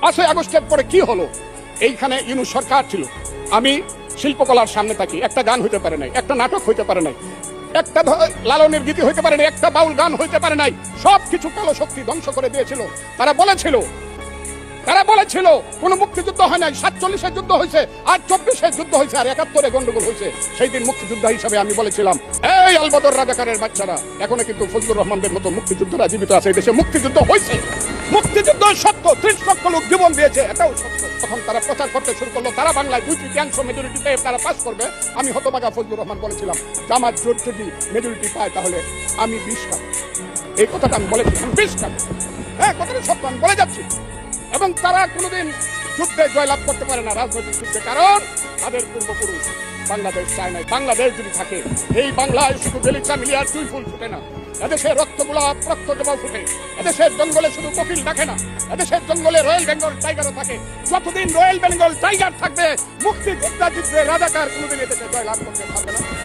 5ই আগস্টের পরে কি হলো? এইখানে ইউনূস সরকার ছিল, আমি শিল্পকলার সামনে থাকি, একটা গান হইতে পারে নাই, একটা নাটক হইতে পারে নাই, একটা লালনের গীতি হইতে পারে নাই, একটা বাউল গান হইতে পারে নাই। সবকিছু কালো শক্তি ধ্বংস করে দিয়েছিল। তারা বলেছিল কোন মুক্তিযুদ্ধ হয় নাই, 47-এর যুদ্ধ হয়েছে, আর 24-এর যুদ্ধ হয়েছে, আর 71-এ গন্ডগোল হয়েছে। সেই দিন মুক্তিযোদ্ধা হিসাবে আমি বলেছিলাম, এই আলবদর রাজাকারের বাচ্চারা, এখনো কিন্তু ফজলুর রহমানদের মতো মুক্তিযোদ্ধারা জীবিত আছে। এই দেশে মুক্তিযুদ্ধ হয়েছে, মুক্তিযুদ্ধ সত্য, 30 লক্ষ লোক জীবন দিয়েছে, এটাও সত্য। তখন তারা প্রচার করতে শুরু করলো তারা বাংলায় 2/3 মেজরিটিতে তারা পাস করবে। আমি হতভাগা ফজলুর রহমান বলেছিলাম, জামাত জোট যদি মেজরিটি পায় তাহলে আমি 20 খাবো। এই কথাটা আমি বলেছিলাম, 20 খাবো। হ্যাঁ, কথাটা সত্য, আমি বলে যাচ্ছি। এবং তারা কোনোদিন যুদ্ধে জয়লাভ করতে পারে না, রাজনৈতিক যুদ্ধে, কারণ তাদের পূর্বপুরুষ বাংলাদেশ চায় নাই। বাংলাদেশ যদি থাকে, এই বাংলায় শুধু বেলিচা মিলিয়ার দুই ফুল ফুটে না, এদেশের রক্তগোলাপ, রক্ত জবা ফুটে। এদেশের জঙ্গলে শুধু কোকিল ডাকে না, এদেশের জঙ্গলে রয়্যাল বেঙ্গল টাইগারও থাকে। যতদিন রয়্যাল বেঙ্গল টাইগার থাকবে, মুক্তিযোদ্ধা জিতবে, রাজাকার কোনোদিন এদেশে জয়লাভ করতে পারবে না।